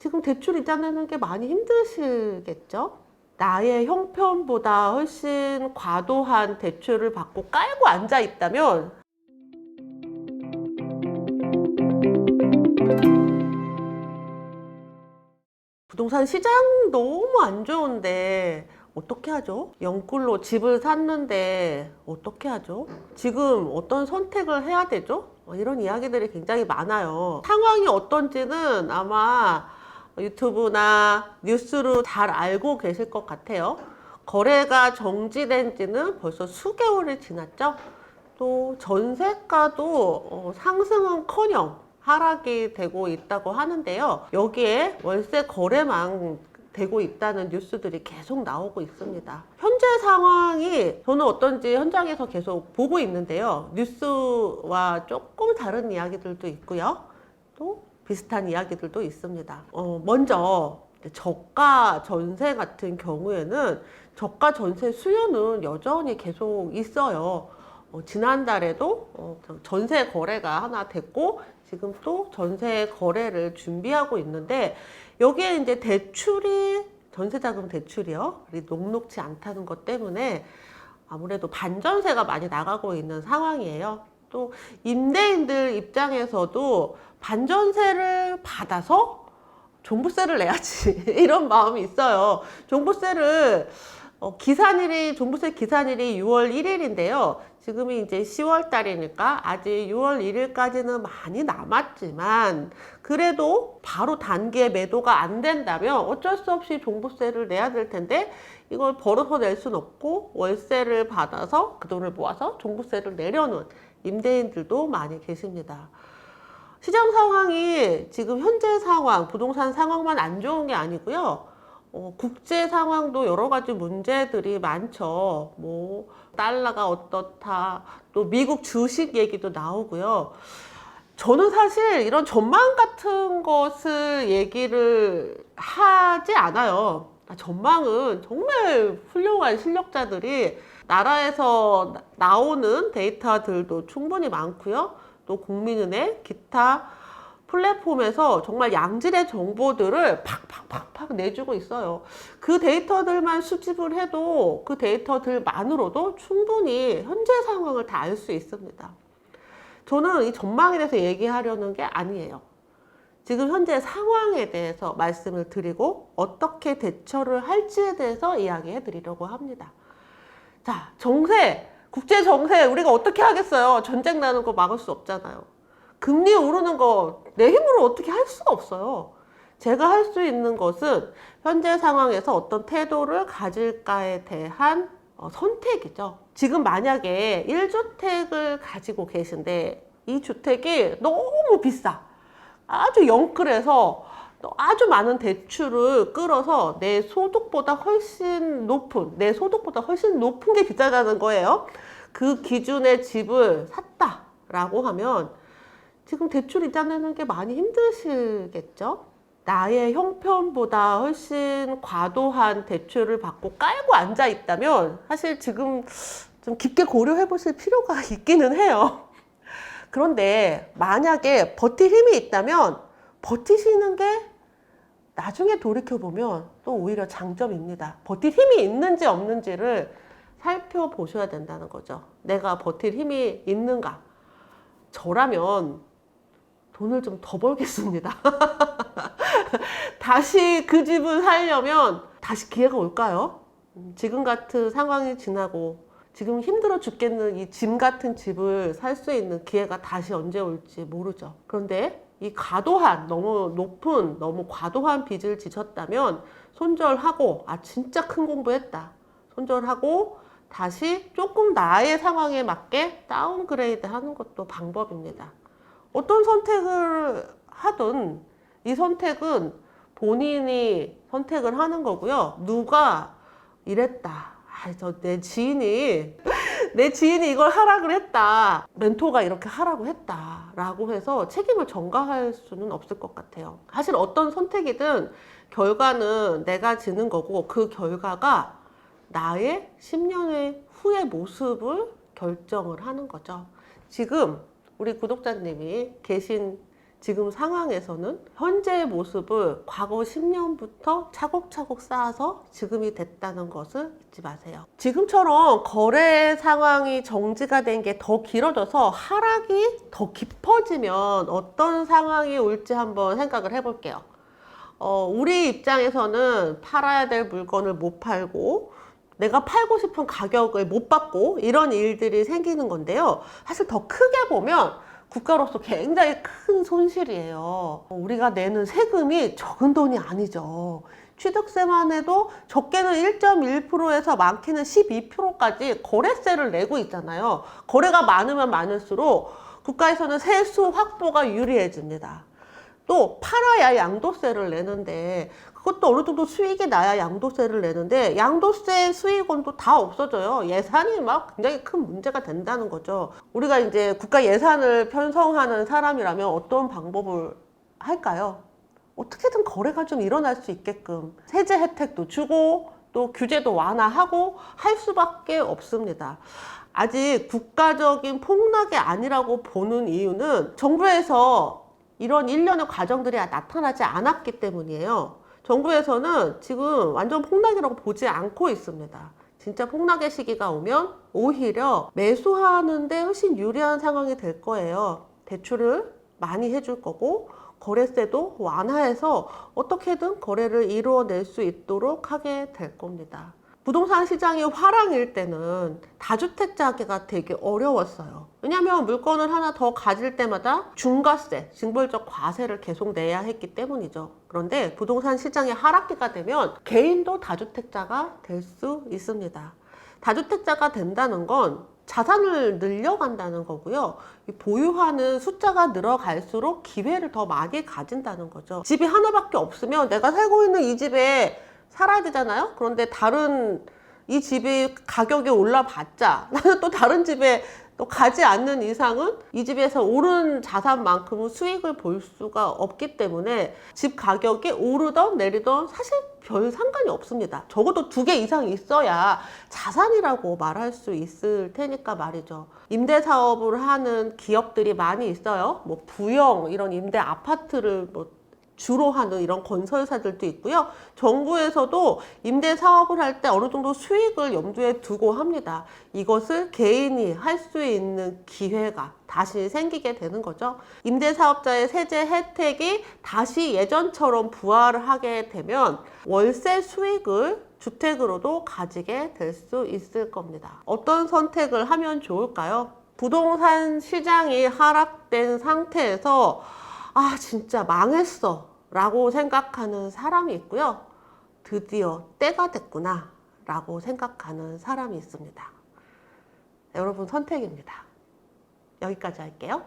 지금 대출 이자 내는 게 많이 힘드시겠죠? 나의 형편보다 훨씬 과도한 대출을 받고 깔고 앉아 있다면 부동산 시장 너무 안 좋은데 어떻게 하죠? 영끌로 집을 샀는데 어떻게 하죠? 지금 어떤 선택을 해야 되죠? 이런 이야기들이 굉장히 많아요. 상황이 어떤지는 아마 유튜브나 뉴스로 잘 알고 계실 것 같아요. 거래가 정지된 지는 벌써 수개월이 지났죠? 또 전세가도 상승은커녕 하락이 되고 있다고 하는데요. 여기에 월세 거래만 되고 있다는 뉴스들이 계속 나오고 있습니다. 현재 상황이 저는 어떤지 현장에서 계속 보고 있는데요. 뉴스와 조금 다른 이야기들도 있고요. 또 비슷한 이야기들도 있습니다. 먼저 저가 전세 같은 경우에는 저가 전세 수요는 여전히 계속 있어요. 지난달에도 전세 거래가 하나 됐고 지금 또 전세 거래를 준비하고 있는데 여기에 이제 대출이 전세자금 대출이요 녹록지 않다는 것 때문에 아무래도 반전세가 많이 나가고 있는 상황이에요. 또 임대인들 입장에서도 반전세를 받아서 종부세를 내야지 이런 마음이 있어요. 종부세를 종부세 기산일이 6월 1일인데요. 지금이 이제 10월 달이니까 아직 6월 1일까지는 많이 남았지만 그래도 바로 단기에 매도가 안 된다면 어쩔 수 없이 종부세를 내야 될 텐데 이걸 벌어서 낼 수는 없고 월세를 받아서 그 돈을 모아서 종부세를 내려놓은 임대인들도 많이 계십니다. 시장 상황이 지금 현재 상황, 부동산 상황만 안 좋은 게 아니고요. 국제 상황도 여러 가지 문제들이 많죠. 뭐 달러가 어떻다, 또 미국 주식 얘기도 나오고요. 저는 사실 이런 전망 같은 것을 얘기를 하지 않아요. 전망은 정말 훌륭한 실력자들이 나라에서 나오는 데이터들도 충분히 많고요. 또 국민은행, 기타 플랫폼에서 정말 양질의 정보들을 팍팍팍팍 내주고 있어요. 그 데이터들만 수집을 해도 그 데이터들만으로도 충분히 현재 상황을 다 알 수 있습니다. 저는 이 전망에 대해서 얘기하려는 게 아니에요. 지금 현재 상황에 대해서 말씀을 드리고 어떻게 대처를 할지에 대해서 이야기해 드리려고 합니다. 자, 정세, 국제 정세 우리가 어떻게 하겠어요? 전쟁 나는 거 막을 수 없잖아요. 금리 오르는 거 내 힘으로 어떻게 할 수가 없어요. 제가 할 수 있는 것은 현재 상황에서 어떤 태도를 가질까에 대한 선택이죠. 지금 만약에 1주택을 가지고 계신데 이 주택이 너무 비싸. 아주 영끌해서 아주 많은 대출을 끌어서 내 소득보다 훨씬 높은 게 비싸다는 거예요. 그 기준의 집을 샀다라고 하면 지금 대출 이자 내는 게 많이 힘드시겠죠? 나의 형편보다 훨씬 과도한 대출을 받고 깔고 앉아 있다면 사실 지금 좀 깊게 고려해 보실 필요가 있기는 해요. 그런데 만약에 버틸 힘이 있다면 버티시는 게 나중에 돌이켜보면 또 오히려 장점입니다. 버틸 힘이 있는지 없는지를 살펴보셔야 된다는 거죠. 내가 버틸 힘이 있는가? 저라면 돈을 좀 더 벌겠습니다. 다시 그 집을 살려면 다시 기회가 올까요? 지금 같은 상황이 지나고 지금 힘들어 죽겠는 이 짐 같은 집을 살 수 있는 기회가 다시 언제 올지 모르죠. 그런데 이 너무 과도한 빚을 지셨다면 손절하고 진짜 큰 공부했다. 손절하고 다시 조금 나의 상황에 맞게 다운그레이드 하는 것도 방법입니다. 어떤 선택을 하든 이 선택은 본인이 선택을 하는 거고요. 누가 이랬다. 내 지인이 이걸 하라 그랬다. 멘토가 이렇게 하라고 했다. 라고 해서 책임을 전가할 수는 없을 것 같아요. 사실 어떤 선택이든 결과는 내가 지는 거고 그 결과가 나의 10년 후의 모습을 결정을 하는 거죠. 지금 우리 구독자님이 계신 지금 상황에서는 현재의 모습을 과거 10년부터 차곡차곡 쌓아서 지금이 됐다는 것을 잊지 마세요. 지금처럼 거래 상황이 정지가 된 게 더 길어져서 하락이 더 깊어지면 어떤 상황이 올지 한번 생각을 해볼게요. 우리 입장에서는 팔아야 될 물건을 못 팔고 내가 팔고 싶은 가격을 못 받고 이런 일들이 생기는 건데요. 사실 더 크게 보면 국가로서 굉장히 큰 손실이에요. 우리가 내는 세금이 적은 돈이 아니죠. 취득세만 해도 적게는 1.1%에서 많게는 12%까지 거래세를 내고 있잖아요. 거래가 많으면 많을수록 국가에서는 세수 확보가 유리해집니다. 또 팔아야 양도세를 내는데 그것도 어느 정도 수익이 나야 양도세를 내는데 양도세 수익원도 다 없어져요. 예산이 막 굉장히 큰 문제가 된다는 거죠. 우리가 이제 국가 예산을 편성하는 사람이라면 어떤 방법을 할까요? 어떻게든 거래가 좀 일어날 수 있게끔 세제 혜택도 주고 또 규제도 완화하고 할 수밖에 없습니다. 아직 국가적인 폭락이 아니라고 보는 이유는 정부에서 이런 일련의 과정들이 나타나지 않았기 때문이에요. 정부에서는 지금 완전 폭락이라고 보지 않고 있습니다. 진짜 폭락의 시기가 오면 오히려 매수하는데 훨씬 유리한 상황이 될 거예요. 대출을 많이 해줄 거고 거래세도 완화해서 어떻게든 거래를 이루어낼 수 있도록 하게 될 겁니다. 부동산 시장이 화랑일 때는 다주택자가 되게 어려웠어요. 왜냐하면 물건을 하나 더 가질 때마다 중과세, 징벌적 과세를 계속 내야 했기 때문이죠. 그런데 부동산 시장이 하락기가 되면 개인도 다주택자가 될 수 있습니다. 다주택자가 된다는 건 자산을 늘려간다는 거고요. 보유하는 숫자가 늘어갈수록 기회를 더 많이 가진다는 거죠. 집이 하나밖에 없으면 내가 살고 있는 이 집에 살아야 되잖아요. 그런데 다른 이 집이 가격이 올라봤자 나는 또 다른 집에 또 가지 않는 이상은 이 집에서 오른 자산만큼은 수익을 볼 수가 없기 때문에 집 가격이 오르던 내리던 사실 별 상관이 없습니다. 적어도 2개 이상 있어야 자산이라고 말할 수 있을 테니까 말이죠. 임대 사업을 하는 기업들이 많이 있어요. 뭐 부영 이런 임대 아파트를 주로 하는 이런 건설사들도 있고요. 정부에서도 임대 사업을 할 때 어느 정도 수익을 염두에 두고 합니다. 이것을 개인이 할 수 있는 기회가 다시 생기게 되는 거죠. 임대 사업자의 세제 혜택이 다시 예전처럼 부활을 하게 되면 월세 수익을 주택으로도 가지게 될 수 있을 겁니다. 어떤 선택을 하면 좋을까요? 부동산 시장이 하락된 상태에서 아 진짜 망했어 라고 생각하는 사람이 있고요. 드디어 때가 됐구나 라고 생각하는 사람이 있습니다. 여러분 선택입니다. 여기까지 할게요.